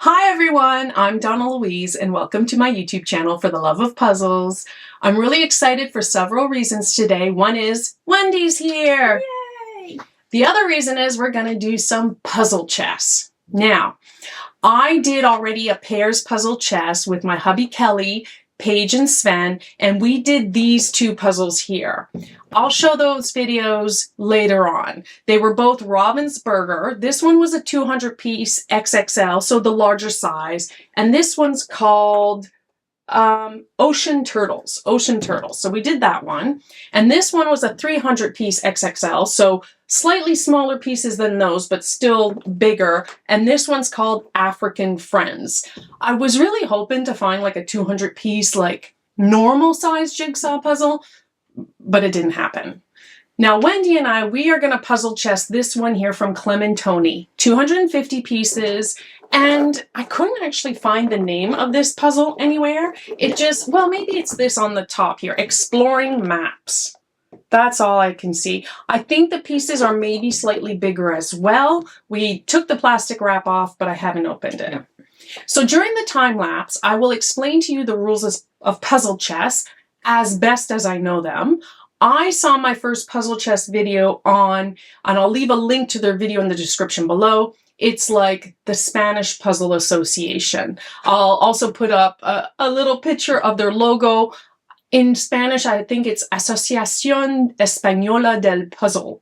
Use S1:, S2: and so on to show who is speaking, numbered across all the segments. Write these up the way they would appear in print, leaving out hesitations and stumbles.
S1: Hi everyone, I'm Donnalouise and welcome to my YouTube channel for the love of puzzles. I'm really excited for several reasons today. One is Wendy's here.
S2: Yay!
S1: The other reason is we're going to do some puzzle chess. Now, I did already a pairs puzzle chess with my hubby Kelly, Paige and Sven, and we did these two puzzles here. I'll show those videos later on. They were both Ravensburger. This one was a 200-piece XXL, so the larger size, and this one's called Ocean Turtles. So we did that one, and this one was a 300-piece XXL, so slightly smaller pieces than those, but still bigger, and this one's called African Friends. I was really hoping to find like a 200-piece, like normal size jigsaw puzzle, but it didn't happen. Now, Wendy and I, we are going to puzzle chess this one here from Clementoni, 250 pieces, and I couldn't actually find the name of this puzzle anywhere. It just, well, maybe it's this on the top here, Exploring Maps. That's all I can see. I think the pieces are maybe slightly bigger as well. We took the plastic wrap off, but I haven't opened it. So during the time lapse, I will explain to you the rules of puzzle chess as best as I know them. I saw my first puzzle chess video on, and I'll leave a link to their video in the description below. It's like the Spanish Puzzle Association. I'll also put up a little picture of their logo. In Spanish, I think it's Asociación Española del Puzzle.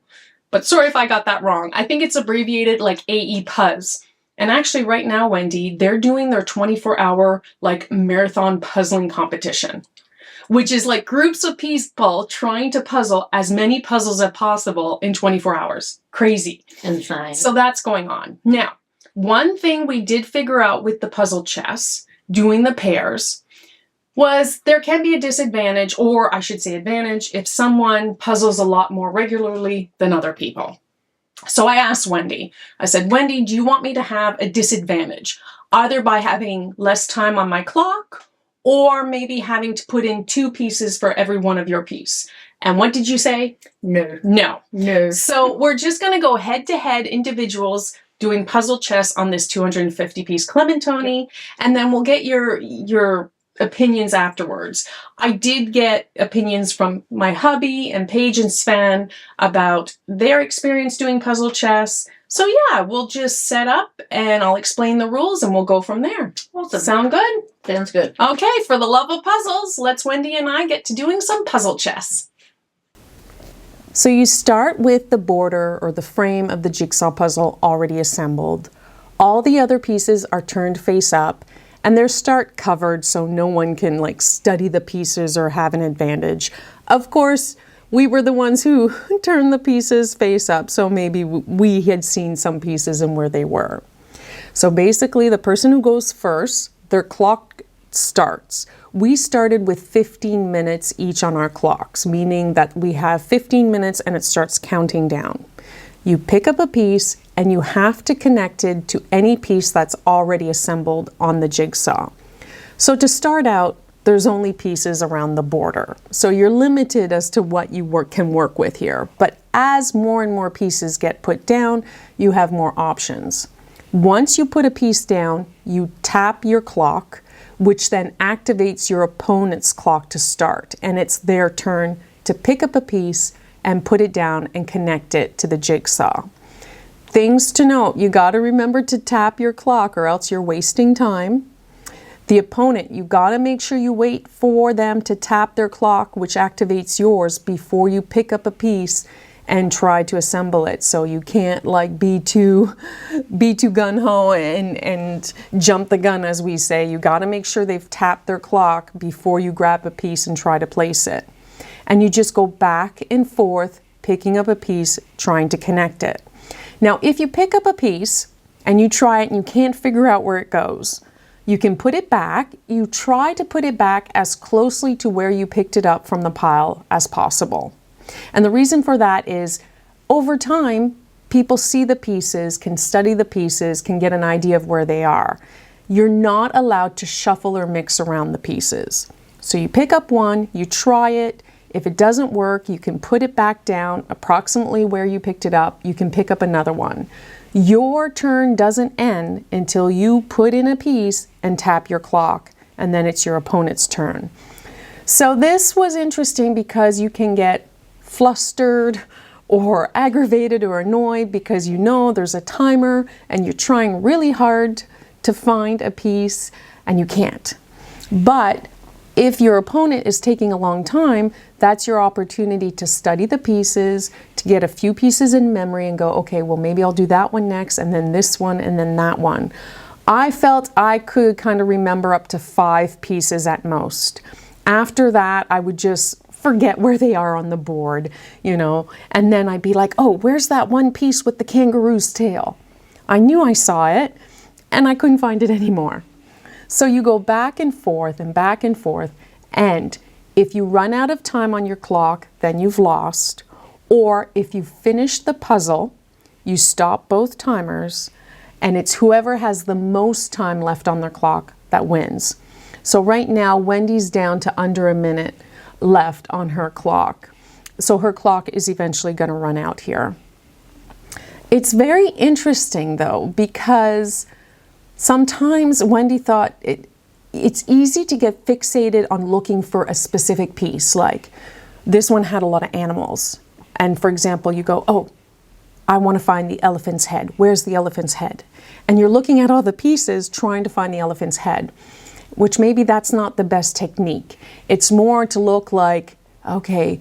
S1: But sorry if I got that wrong. I think it's abbreviated like AEPUZ. And actually right now, Wendy, they're doing their 24-hour like marathon puzzling competition, which is like groups of people trying to puzzle as many puzzles as possible in 24 hours. Crazy.
S2: Insane.
S1: So that's going on. Now, one thing we did figure out with the puzzle chess, doing the pairs, was there can be a disadvantage, or I should say advantage, if someone puzzles a lot more regularly than other people. So I asked Wendy, I said, Wendy, do you want me to have a disadvantage, either by having less time on my clock, or maybe having to put in 2 pieces for every one of your piece? And what did you say?
S2: No.
S1: No. So we're just going to go head-to-head individuals doing puzzle chess on this 250-piece Clementoni, and then we'll get your opinions afterwards. I did get opinions from my hubby and Paige and Sven about their experience doing puzzle chess. So yeah, we'll just set up and I'll explain the rules and we'll go from there.
S2: Awesome.
S1: Sound good?
S2: Sounds good.
S1: Okay, for the love of puzzles, let's Wendy and I get to doing some puzzle chess. So you start with the border or the frame of the jigsaw puzzle already assembled. All the other pieces are turned face up and they're start covered so no one can like study the pieces or have an advantage. Of course, we were the ones who turned the pieces face up, so maybe we had seen some pieces and where they were. So basically, the person who goes first, their clock starts. We started with 15 minutes each on our clocks, meaning that we have 15 minutes and it starts counting down. You pick up a piece and you have to connect it to any piece that's already assembled on the jigsaw. So to start out, there's only pieces around the border. So you're limited as to what you can work with here. But as more and more pieces get put down, you have more options. Once you put a piece down, you tap your clock, which then activates your opponent's clock to start. And it's their turn to pick up a piece and put it down and connect it to the jigsaw. Things to note, you got to remember to tap your clock or else you're wasting time. The opponent, you got to make sure you wait for them to tap their clock, which activates yours before you pick up a piece and try to assemble it. So you can't like be too gung-ho and jump the gun, as we say. You got to make sure they've tapped their clock before you grab a piece and try to place it. And you just go back and forth, picking up a piece, trying to connect it. Now, if you pick up a piece and you try it and you can't figure out where it goes, you can put it back. You try to put it back as closely to where you picked it up from the pile as possible. And the reason for that is, over time, people see the pieces, can study the pieces, can get an idea of where they are. You're not allowed to shuffle or mix around the pieces. So you pick up one, you try it. If it doesn't work, you can put it back down approximately where you picked it up. You can pick up another one. Your turn doesn't end until you put in a piece and tap your clock, and then it's your opponent's turn. So this was interesting because you can get flustered or aggravated or annoyed because you know there's a timer and you're trying really hard to find a piece and you can't. But if your opponent is taking a long time, that's your opportunity to study the pieces, to get a few pieces in memory and go, okay, well, maybe I'll do that one next, and then this one, and then that one. I felt I could kind of remember up to 5 pieces at most. After that, I would just forget where they are on the board, you know, and then I'd be like, oh, where's that one piece with the kangaroo's tail? I knew I saw it, and I couldn't find it anymore. So you go back and forth and back and forth, and if you run out of time on your clock, then you've lost. Or if you finish the puzzle, you stop both timers, and it's whoever has the most time left on their clock that wins. So right now, Wendy's down to under a minute left on her clock. So her clock is eventually going to run out here. It's very interesting, though, because sometimes Wendy thought it's easy to get fixated on looking for a specific piece. Like this one had a lot of animals. And for example, you go, oh, I want to find the elephant's head. Where's the elephant's head? And you're looking at all the pieces trying to find the elephant's head, which maybe that's not the best technique. It's more to look like, okay,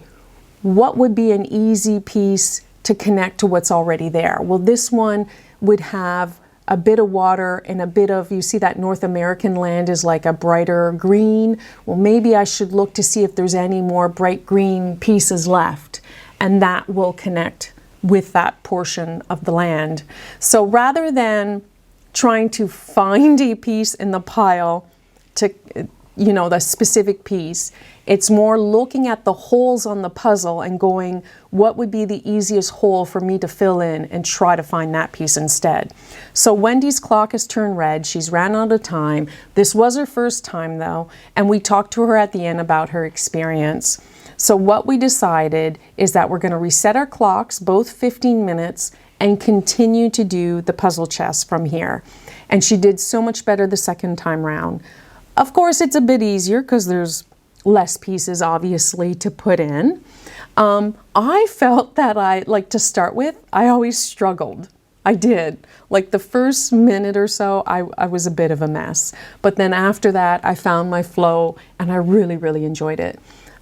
S1: what would be an easy piece to connect to what's already there? Well, this one would have a bit of water and a bit of, you see that North American land is like a brighter green. Well, maybe I should look to see if there's any more bright green pieces left, and that will connect with that portion of the land. So rather than trying to find a piece in the pile to, you know, the specific piece, it's more looking at the holes on the puzzle and going, what would be the easiest hole for me to fill in, and try to find that piece instead. So Wendy's clock has turned red. She's ran out of time. This was her first time though, and we talked to her at the end about her experience. So what we decided is that we're going to reset our clocks, both 15 minutes, and continue to do the puzzle chess from here. And she did so much better the second time round. Of course, it's a bit easier because there's less pieces, obviously, to put in. I felt that to start with, I always struggled. I did. Like the first minute or so, I was a bit of a mess. But then after that, I found my flow, and I really, really enjoyed it.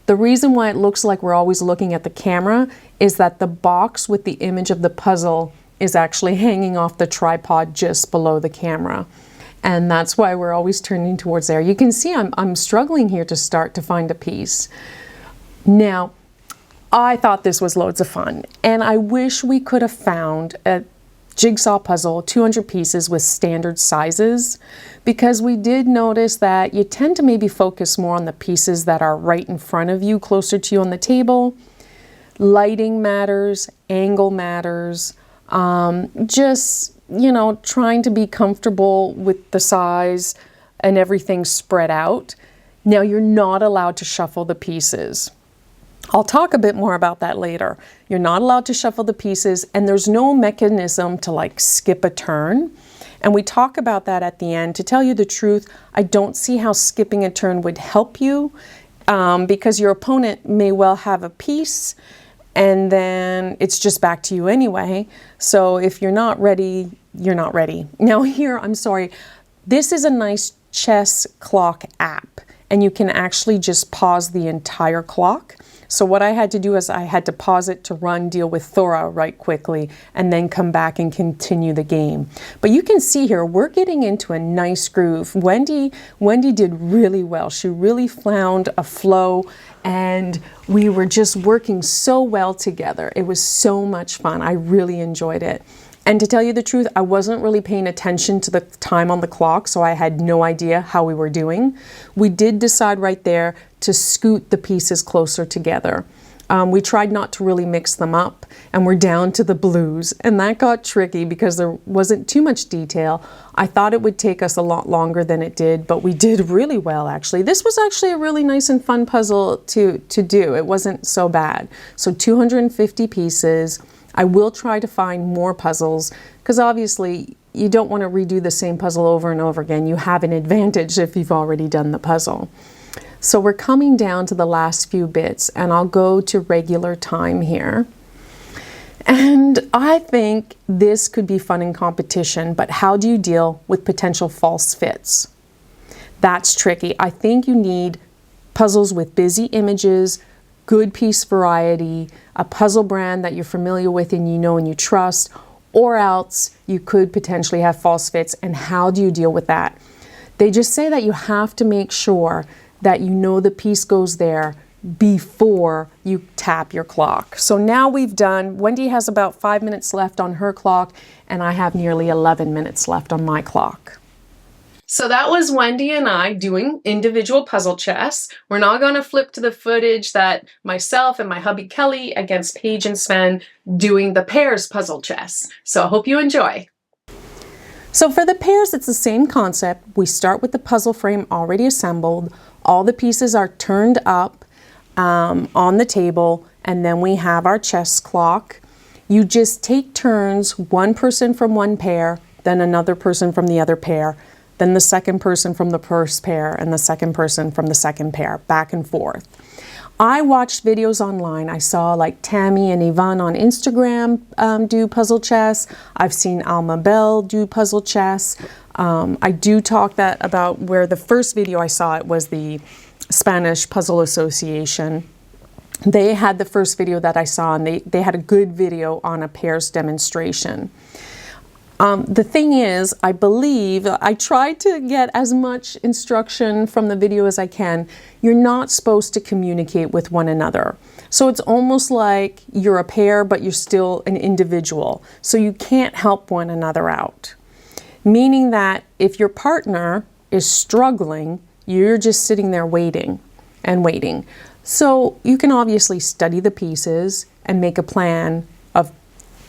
S1: The reason why it looks like we're always looking at the camera is that the box with the image of the puzzle is actually hanging off the tripod just below the camera. And that's why we're always turning towards there. You can see I'm struggling here to start to find a piece. Now, I thought this was loads of fun, and I wish we could have found a jigsaw puzzle, 200 pieces with standard sizes, because we did notice that you tend to maybe focus more on the pieces that are right in front of you, closer to you on the table. Lighting matters, angle matters, just, you know, trying to be comfortable with the size and everything spread out. Now, you're not allowed to shuffle the pieces. I'll talk a bit more about that later. You're not allowed to shuffle the pieces, and there's no mechanism to like skip a turn. And we talk about that at the end. To tell you the truth, I don't see how skipping a turn would help you because your opponent may well have a piece and then it's just back to you anyway. So if you're not ready, you're not ready. Now here, I'm sorry, this is a nice chess clock app, and you can actually just pause the entire clock. So what I had to do is I had to pause it to run, deal with Thora right quickly, and then come back and continue the game. But you can see here, we're getting into a nice groove. Wendy did really well. She really found a flow, and we were just working so well together. It was so much fun. I really enjoyed it. And to tell you the truth, I wasn't really paying attention to the time on the clock, so I had no idea how we were doing. We did decide right there to scoot the pieces closer together. We tried not to really mix them up, and we're down to the blues, and that got tricky because there wasn't too much detail. I thought it would take us a lot longer than it did, but we did really well, actually. This was actually a really nice and fun puzzle to do. It wasn't so bad. So 250 pieces. I will try to find more puzzles because obviously you don't want to redo the same puzzle over and over again. You have an advantage if you've already done the puzzle. So we're coming down to the last few bits, and I'll go to regular time here. And I think this could be fun in competition, but how do you deal with potential false fits? That's tricky. I think you need puzzles with busy images, good piece variety, a puzzle brand that you're familiar with and you know and you trust, or else you could potentially have false fits. And how do you deal with that? They just say that you have to make sure that you know the piece goes there before you tap your clock. So now we've done, Wendy has about 5 minutes left on her clock, and I have nearly 11 minutes left on my clock. So that was Wendy and I doing individual puzzle chess. We're now going to flip to the footage that myself and my hubby Kelly against Paige and Sven doing the pairs puzzle chess. So I hope you enjoy. So for the pairs, it's the same concept. We start with the puzzle frame already assembled. All the pieces are turned up on the table, and then we have our chess clock. You just take turns, one person from one pair, then another person from the other pair, then the second person from the first pair, and the second person from the second pair, back and forth. I watched videos online. I saw like Tammy and Yvonne on Instagram do puzzle chess. I've seen Alma Bell do puzzle chess. I do talk about where the first video I saw it was the Spanish Puzzle Association. They had the first video that I saw, and they had a good video on a pairs demonstration. The thing is, I believe, I tried to get as much instruction from the video as I can. You're not supposed to communicate with one another. So it's almost like you're a pair, but you're still an individual. So you can't help one another out. Meaning that if your partner is struggling, you're just sitting there waiting and waiting. So you can obviously study the pieces and make a plan of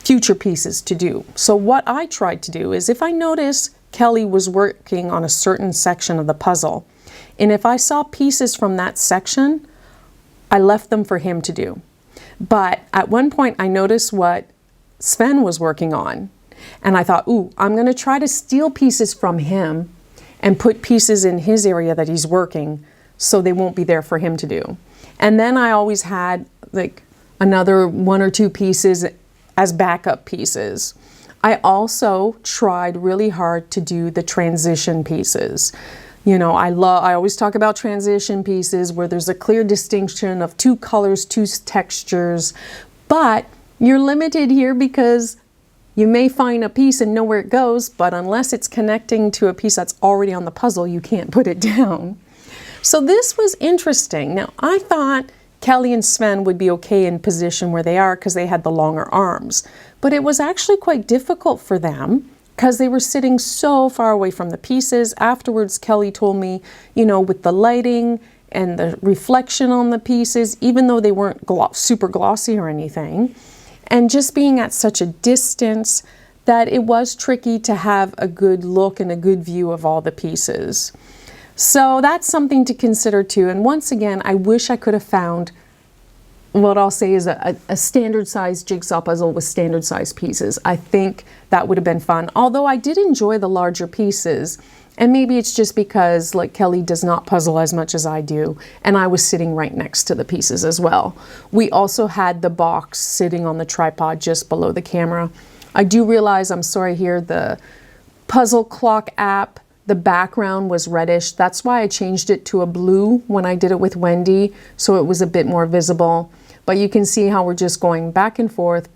S1: future pieces to do. So what I tried to do is, if I noticed Kelly was working on a certain section of the puzzle, and if I saw pieces from that section, I left them for him to do. But at one point I noticed what Sven was working on, and I thought, ooh, I'm going to try to steal pieces from him and put pieces in his area that he's working so they won't be there for him to do. And then I always had like another one or two pieces as backup pieces. I also tried really hard to do the transition pieces. You know, I always talk about transition pieces where there's a clear distinction of two colors, two textures, but you're limited here because you may find a piece and know where it goes, but unless it's connecting to a piece that's already on the puzzle, you can't put it down. So this was interesting. Now, I thought Kelly and Sven would be okay in position where they are because they had the longer arms, but it was actually quite difficult for them because they were sitting so far away from the pieces. Afterwards, Kelly told me, you know, with the lighting and the reflection on the pieces, even though they weren't super glossy or anything, and just being at such a distance, that it was tricky to have a good look and a good view of all the pieces. So that's something to consider too. And once again, I wish I could have found what I'll say is a standard size jigsaw puzzle with standard size pieces. I think that would have been fun. Although I did enjoy the larger pieces, and maybe it's just because like Kelly does not puzzle as much as I do, and I was sitting right next to the pieces as well. We also had the box sitting on the tripod just below the camera. I do realize, I'm sorry here, the puzzle clock app, the background was reddish. That's why I changed it to a blue when I did it with Wendy, so it was a bit more visible. But you can see how we're just going back and forth,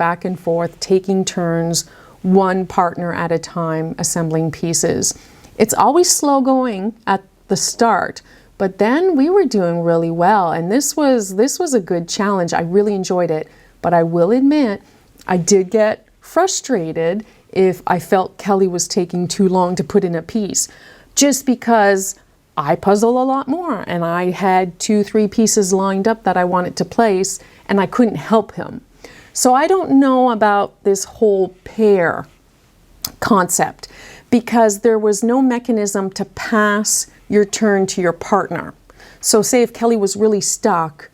S1: taking turns, one partner at a time, assembling pieces. It's always slow going at the start, but then we were doing really well, and this was a good challenge. I really enjoyed it, but I will admit I did get frustrated if I felt Kelly was taking too long to put in a piece, just because I puzzle a lot more and I had 2-3 pieces lined up that I wanted to place and I couldn't help him. So I don't know about this whole pair concept because there was no mechanism to pass your turn to your partner. So say if Kelly was really stuck,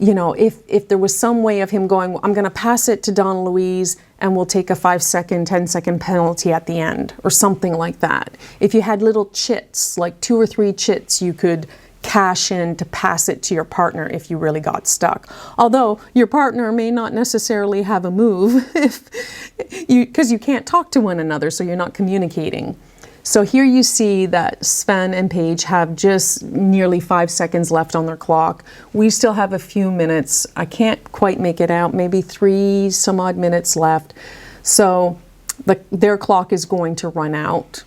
S1: you know, if there was some way of him going, well, I'm going to pass it to Donnalouise and we'll take a 5-second, 10-second penalty at the end, or something like that. If you had little chits, like 2 or 3 chits, you could cash in to pass it to your partner if you really got stuck. Although your partner may not necessarily have a move because you can't talk to one another, so you're not communicating. So here you see that Sven and Paige have just nearly 5 seconds left on their clock. We still have a few minutes. I can't quite make it out, maybe 3 some odd minutes left. So their clock is going to run out.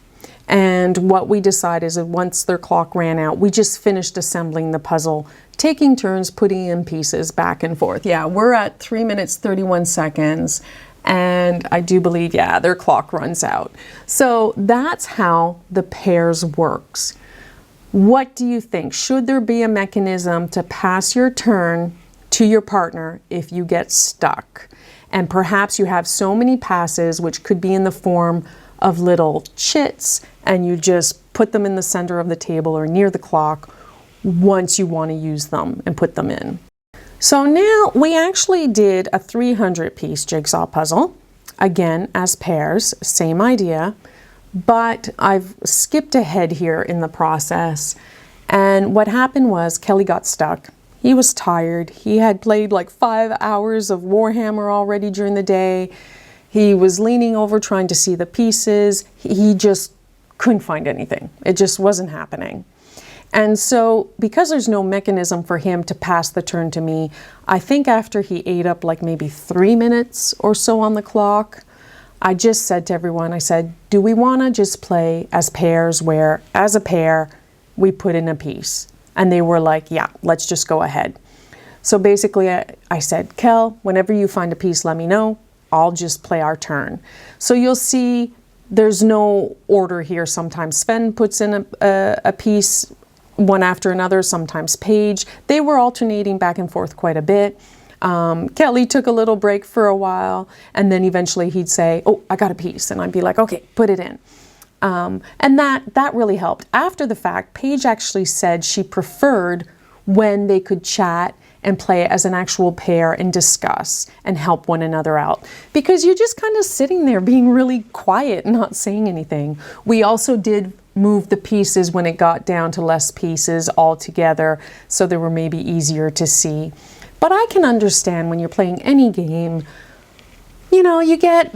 S1: And what we decided is that once their clock ran out, we just finished assembling the puzzle, taking turns putting in pieces back and forth. Yeah, we're at 3 minutes, 31 seconds. And I do believe, yeah, their clock runs out. So that's how the pairs works. What do you think? Should there be a mechanism to pass your turn to your partner if you get stuck? And perhaps you have so many passes, which could be in the form of little chits, and you just put them in the center of the table or near the clock once you want to use them and put them in. So now we actually did a 300-piece jigsaw puzzle, again as pairs, same idea, but I've skipped ahead here in the process. And what happened was Kelly got stuck. He was tired. He had played like 5 hours of Warhammer already during the day. He was leaning over trying to see the pieces. He just couldn't find anything. It just wasn't happening. And so because there's no mechanism for him to pass the turn to me, I think after he ate up like maybe 3 minutes or so on the clock, I just said to everyone, I said, do we want to just play as pairs where as a pair we put in a piece? And they were like, yeah, let's just go ahead. So basically I said, Kel, whenever you find a piece, let me know. I'll just play our turn. So you'll see there's no order here. Sometimes Sven puts in a piece one after another, sometimes Paige. They were alternating back and forth quite a bit. Kelly took a little break for a while, and then eventually he'd say, oh, I got a piece. And I'd be like, okay, put it in. And that really helped. After the fact, Paige actually said she preferred when they could chat and play as an actual pair and discuss and help one another out. Because you're just kind of sitting there being really quiet and not saying anything. We also did move the pieces when it got down to less pieces all together, so they were maybe easier to see. But I can understand when you're playing any game, you know, you get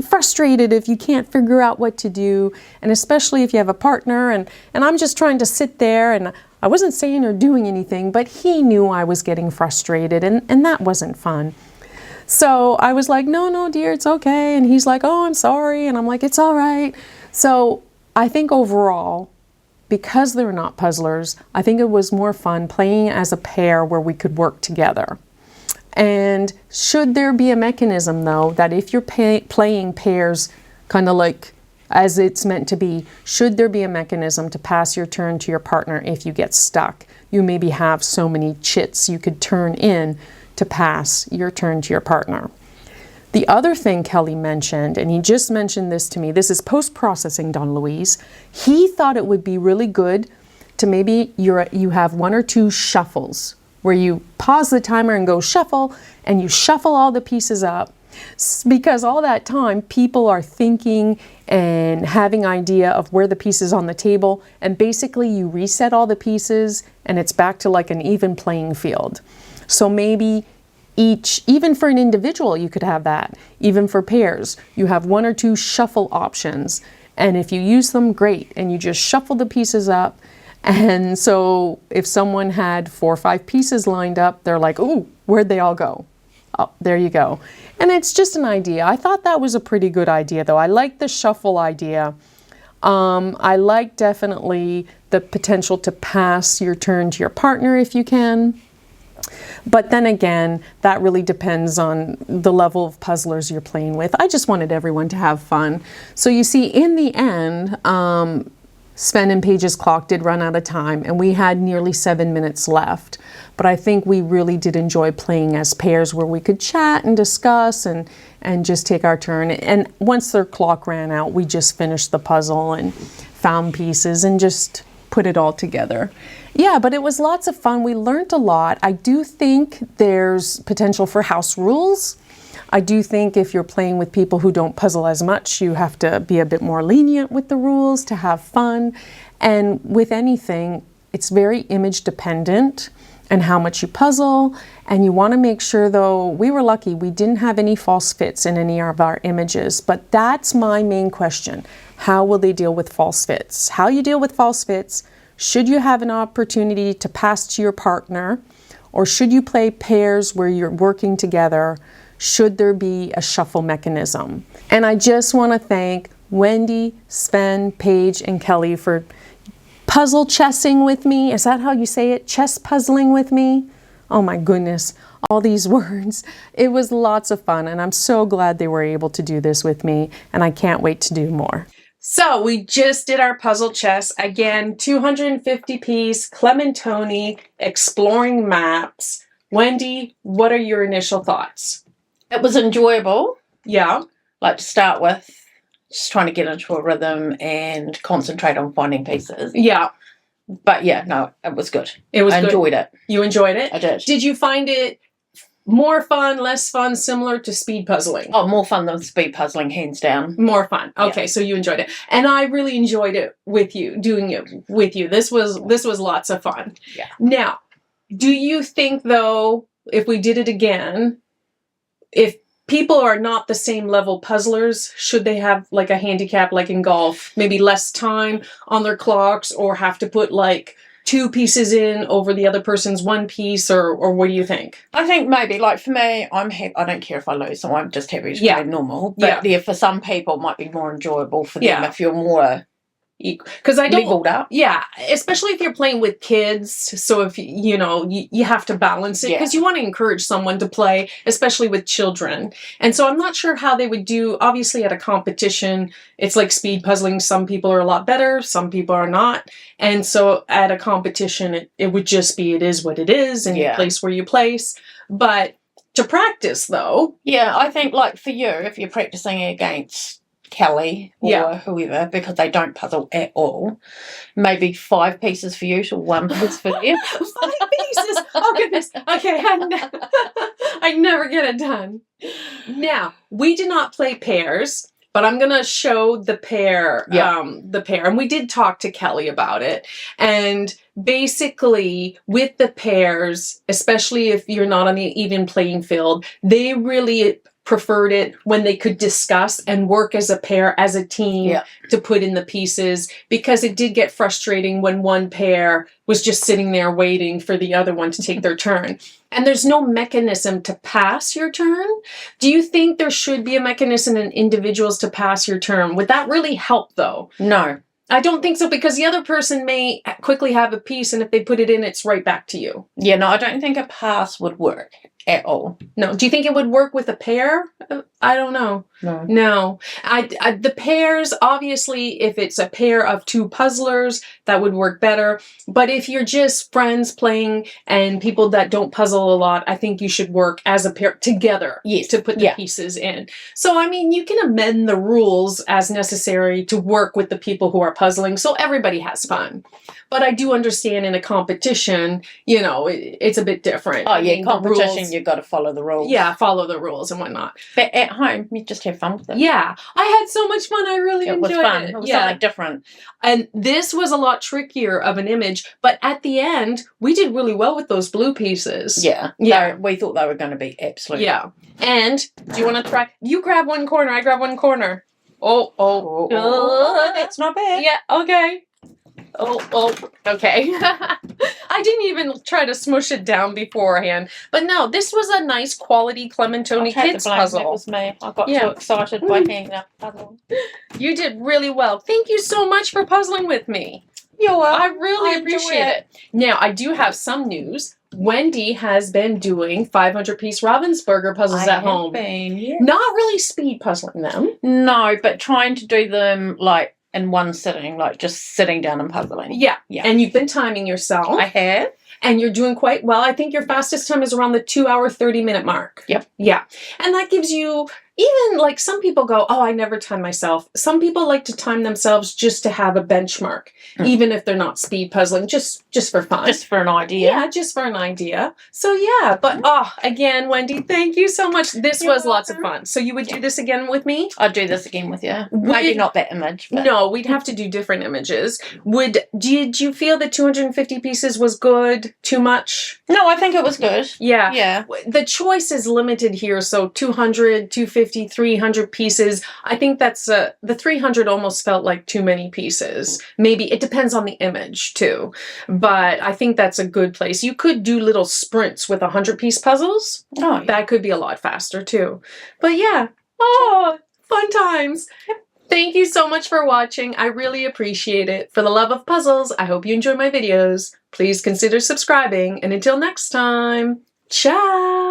S1: frustrated if you can't figure out what to do, and especially if you have a partner, and I'm just trying to sit there, and I wasn't saying or doing anything, but he knew I was getting frustrated, and that wasn't fun. So I was like, no, dear, it's okay. And he's like, oh, I'm sorry. And I'm like, it's all right. So I think overall, because they're not puzzlers, I think it was more fun playing as a pair where we could work together. And should there be a mechanism, though, that if you're playing pairs kind of like as it's meant to be, should there be a mechanism to pass your turn to your partner if you get stuck? You maybe have so many chits you could turn in to pass your turn to your partner. The other thing Kelly mentioned, and he just mentioned this to me, this is post-processing, Donnalouise. He thought it would be really good to maybe you have 1 or 2 shuffles where you pause the timer and go shuffle, and you shuffle all the pieces up, because all that time people are thinking and having idea of where the pieces on the table, and basically you reset all the pieces and it's back to like an even playing field. So maybe even for an individual you could have that. Even for pairs, you have 1 or 2 shuffle options, and if you use them, great, and you just shuffle the pieces up. And so if someone had 4 or 5 pieces lined up, they're like, ooh, where'd they all go? Oh, there you go. And it's just an idea. I thought that was a pretty good idea, though. I like the shuffle idea. I like definitely the potential to pass your turn to your partner if you can. But then again, that really depends on the level of puzzlers you're playing with. I just wanted everyone to have fun. So you see, in the end, Sven and Paige's clock did run out of time, and we had nearly 7 minutes left. But I think we really did enjoy playing as pairs where we could chat and discuss and just take our turn. And once their clock ran out, we just finished the puzzle and found pieces and just put it all together. Yeah, but it was lots of fun. We learned a lot. I do think there's potential for house rules. I do think if you're playing with people who don't puzzle as much, you have to be a bit more lenient with the rules to have fun. And with anything, it's very image dependent and how much you puzzle. And you want to make sure, though, we were lucky, we didn't have any false fits in any of our images. But that's my main question. How will they deal with false fits? How you deal with false fits? Should you have an opportunity to pass to your partner? Or should you play pairs where you're working together? Should there be a shuffle mechanism? And I just want to thank Wendy, Sven, Paige, and Kelly for puzzle chessing with me. Is that how you say it? Chess puzzling with me? Oh my goodness, all these words. It was lots of fun, and I'm so glad they were able to do this with me, and I can't wait to do more. So we just did our puzzle chess. Again, 250 piece, Clementoni, exploring maps. Wendy, what are your initial thoughts?
S2: It was enjoyable.
S1: Yeah.
S2: Like to start with, just trying to get into a rhythm and concentrate on finding pieces.
S1: Yeah.
S2: But yeah, no, it was good.
S1: It was
S2: I
S1: good.
S2: enjoyed it.
S1: You enjoyed it?
S2: I did.
S1: Did you find it more fun, less fun, similar to speed puzzling?
S2: Oh, more fun than speed puzzling, hands down.
S1: More fun. Okay,
S2: Yeah.
S1: so you enjoyed it. And I really enjoyed it with you, doing it with you. This was lots of fun.
S2: Yeah.
S1: Now, do you think, though, if we did it again, if people are not the same level puzzlers, should they have like a handicap like in golf? Maybe less time on their clocks, or have to put like 2 pieces in over the other person's 1 piece, or what do you think?
S2: I think maybe, like for me, I don't care if I lose, so I'm just happy to
S1: Yeah.
S2: play normal. But yeah, for some people, it might be more enjoyable for them if you're more
S1: Because I don't
S2: leveled up.
S1: Yeah, especially if you're playing with kids. So if you have to balance it, because you want to encourage someone to play, especially with children. And so I'm not sure how they would do. Obviously, at a competition, it's like speed puzzling. Some people are a lot better, some people are not. And so at a competition, it would just be, it is what it is, and you place where you place. But to practice, though.
S2: Yeah, I think like for you, if you're practicing against Kelly or whoever, because they don't puzzle at all, maybe 5 pieces for you to 1 piece for them.
S1: 5 pieces? Oh goodness. Okay, I never get it done. Now, we did not play pairs, but I'm gonna show the pair, and we did talk to Kelly about it. And basically, with the pairs, especially if you're not on an even playing field, they really preferred it when they could discuss and work as a pair, as a team, to put in the pieces, because it did get frustrating when one pair was just sitting there waiting for the other one to take their turn. And there's no mechanism to pass your turn. Do you think there should be a mechanism in individuals to pass your turn? Would that really help, though?
S2: No.
S1: I don't think so, because the other person may quickly have a piece, and if they put it in, it's right back to you.
S2: Yeah, no, I don't think a pass would work at all.
S1: No. Do you think it would work with a pair? I don't know. No. The pairs, obviously, if it's a pair of 2 puzzlers, that would work better. But if you're just friends playing and people that don't puzzle a lot, I think you should work as a pair together to put the pieces in. So, I mean, you can amend the rules as necessary to work with the people who are puzzling, so everybody has fun. But I do understand in a competition, it's a bit different.
S2: Oh, yeah, competition, you've got to follow the rules.
S1: Yeah, follow the rules and whatnot.
S2: But at home, you just have fun with it.
S1: Yeah, I had so much fun. I really enjoyed it.
S2: It was fun. It was something different.
S1: And this was a lot trickier of an image, but at the end, we did really well with those blue pieces.
S2: Yeah. We thought they were going to be absolute.
S1: Yeah. And do you want to try? You grab one corner, I grab one corner. Oh,
S2: that's not bad.
S1: Yeah, okay. Oh, okay. I didn't even try to smush it down beforehand. But no, this was a nice quality Clementoni kids puzzle.
S2: That was me. I got too excited by hanging that puzzle.
S1: You did really well. Thank you so much for puzzling with me.
S2: You're welcome.
S1: I really appreciate it. Now, I do have some news. Wendy has been doing 500-piece Ravensburger puzzles at home. Not really speed puzzling them.
S2: No, but trying to do them like in one sitting, like just sitting down and puzzling.
S1: Yeah. And you've been timing yourself.
S2: I have.
S1: And you're doing quite well. I think your fastest time is around the 2-hour, 30-minute mark.
S2: Yep.
S1: Yeah. And that gives you even like some people go, oh, I never time myself. Some people like to time themselves just to have a benchmark, even if they're not speed puzzling, just for fun.
S2: Just for an idea.
S1: Yeah, just for an idea. So yeah, but again, Wendy, thank you so much. This was lots of fun. So you would do this again with me?
S2: I'd do this again with you. Maybe not that image. But.
S1: No, we'd have to do different images. Did you feel that 250 pieces was good? Too much?
S2: No, I think it was good.
S1: Yeah.
S2: Yeah.
S1: The choice is limited here, so 200, 250, 300 pieces. I think that's the 300 almost felt like too many pieces. Maybe it depends on the image too, but I think that's a good place. You could do little sprints with 100-piece puzzles.
S2: Oh, yeah.
S1: That could be a lot faster too. But yeah, fun times. Yep. Thank you so much for watching. I really appreciate it. For the love of puzzles, I hope you enjoy my videos. Please consider subscribing, and until next time, ciao!